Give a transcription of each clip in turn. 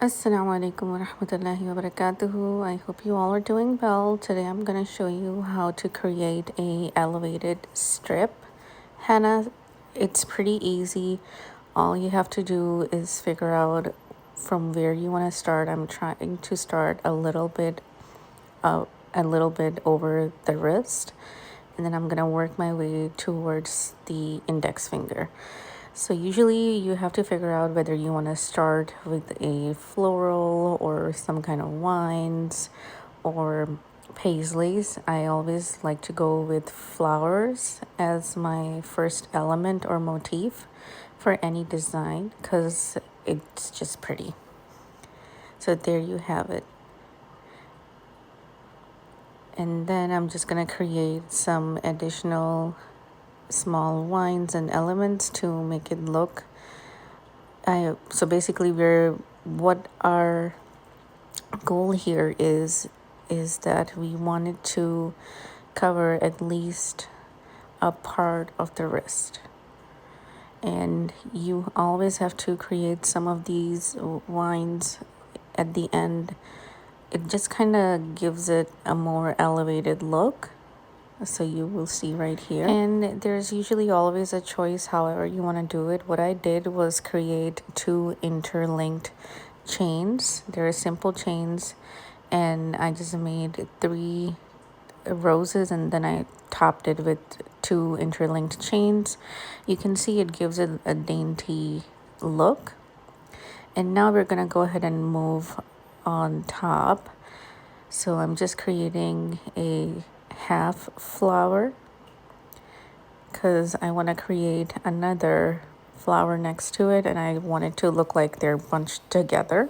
Assalamu alaikum wa rahmatullahi wa barakatuhu. I hope you all are doing well. Today I'm going to show you how to create a elevated strip henna. It's pretty easy. All you have to do is figure out from where you want to start. I'm trying to start a little bit over the wrist, and then I'm gonna work my way towards the index finger. So usually you have to figure out whether you want to start with a floral or some kind of wines or paisleys. I always like to go with flowers as my first element or motif for any design because it's just pretty. So there you have it. And then I'm just going to create some additional small wines and elements to make it look. So basically what our goal here is that we wanted to cover at least a part of the wrist. And you always have to create some of these wines at the end. It just kind of gives it a more elevated look. So you will see right here. And there's usually always a choice however you want to do it. What I did was create 2 interlinked chains. They're simple chains, and I just made 3 roses, and then I topped it with 2 interlinked chains. You can see it gives it a dainty look. And now we're gonna go ahead and move on top. So I'm just creating a half flower because I want to create another flower next to it, and I want it to look like they're bunched together.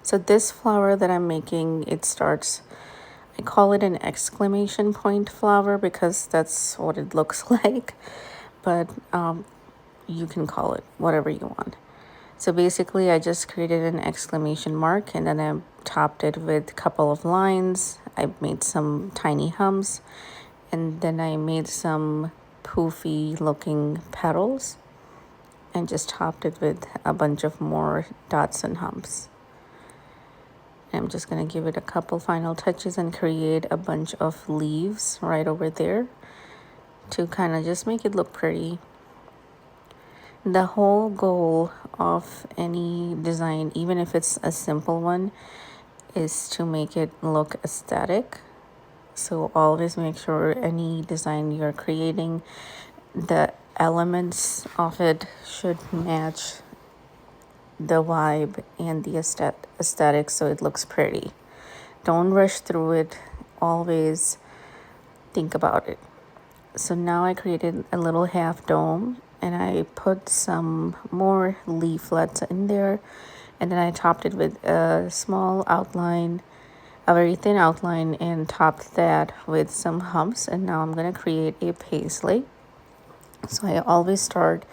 So this flower that I'm making, I call it an exclamation point flower because that's what it looks like, but you can call it whatever you want. So basically I just created an exclamation mark, and then I topped it with a couple of lines. I made some tiny humps, and then I made some poofy looking petals and just topped it with a bunch of more dots and humps. I'm just going to give it a couple final touches and create a bunch of leaves right over there to kind of just make it look pretty. The whole goal of any design, even if it's a simple one, is to make it look aesthetic. So always make sure any design you're creating, the elements of it should match the vibe and the aesthetic so it looks pretty. Don't rush through it. Always think about it. So now I created a little half dome, and I put some more leaflets in there, and then I topped it with a small outline, a very thin outline, and topped that with some humps. And now I'm going to create a paisley. So I always start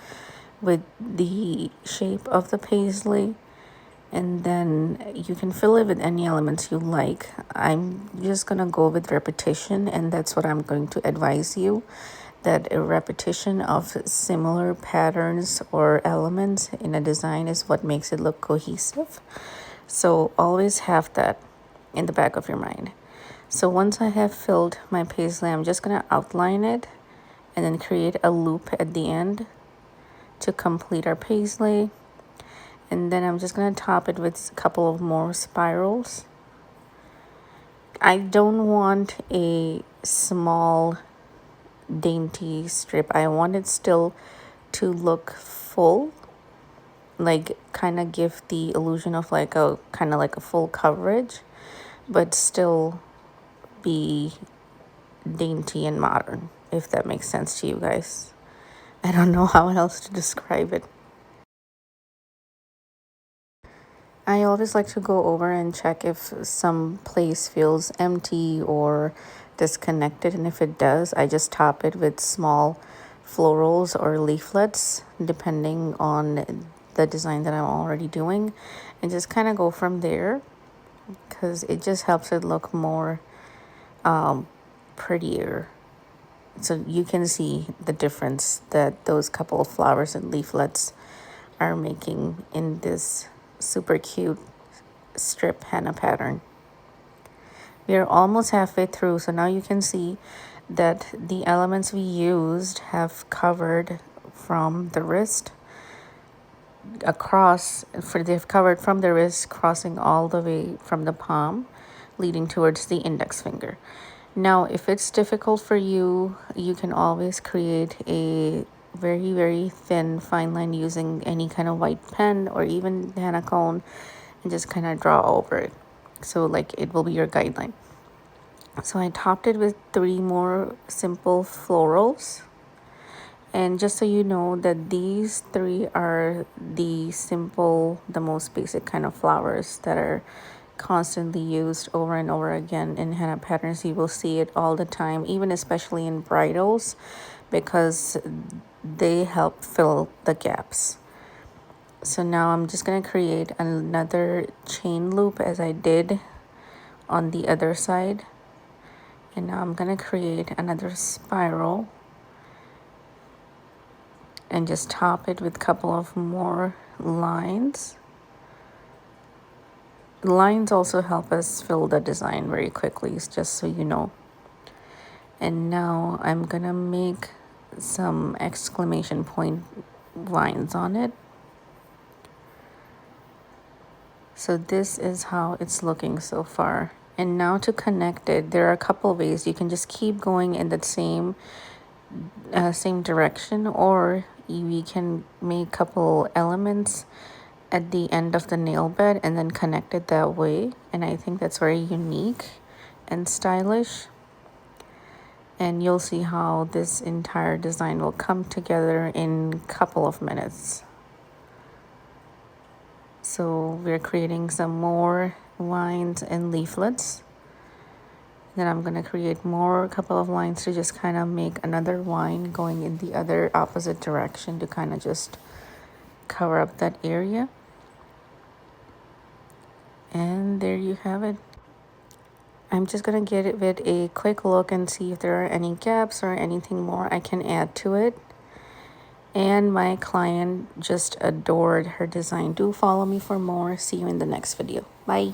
with the shape of the paisley, and then you can fill it with any elements you like. I'm just going to go with repetition, and that's what I'm going to advise you, that a repetition of similar patterns or elements in a design is what makes it look cohesive. So always have that in the back of your mind. So once I have filled my paisley, I'm just going to outline it and then create a loop at the end to complete our paisley. And then I'm just going to top it with a couple of more spirals. I don't want a small dainty strip. I want it still to look full, like kind of give the illusion of like a kind of like a full coverage, but still be dainty and modern, if that makes sense to you guys. I don't know how else to describe it. I always like to go over and check if some place feels empty or disconnected, and if it does, I just top it with small florals or leaflets depending on the design that I'm already doing, and just kind of go from there because it just helps it look more prettier. So you can see the difference that those couple of flowers and leaflets are making in this super cute strip henna pattern. We are almost halfway through, so now you can see that the elements we used have covered from the wrist across, they've covered from the wrist crossing all the way from the palm leading towards the index finger. Now if it's difficult for you, you can always create a very thin fine line using any kind of white pen or even henna cone and just kind of draw over it, so like it will be your guideline. So I topped it with 3 more simple florals. And just so you know that these 3 are the simple, the most basic kind of flowers that are constantly used over and over again in henna patterns. You will see it all the time, even especially in bridals, because they help fill the gaps. So now I'm just going to create another chain loop as I did on the other side. And now I'm going to create another spiral and just top it with a couple of more lines. Lines also help us fill the design very quickly, just so you know. And now I'm going to make some exclamation point lines on it. So this is how it's looking so far. And now to connect it, there are a couple ways. You can just keep going in the same direction, or we can make a couple elements at the end of the nail bed and then connect it that way. And I think that's very unique and stylish. And you'll see how this entire design will come together in a couple of minutes. So we're creating some more lines and leaflets. Then I'm going to create a couple of lines to just kind of make another line going in the other opposite direction to kind of just cover up that area. And there you have it. I'm just going to give it a quick look and see if there are any gaps or anything more I can add to it. And my client just adored her design. Do follow me for more. See you in the next video. Bye.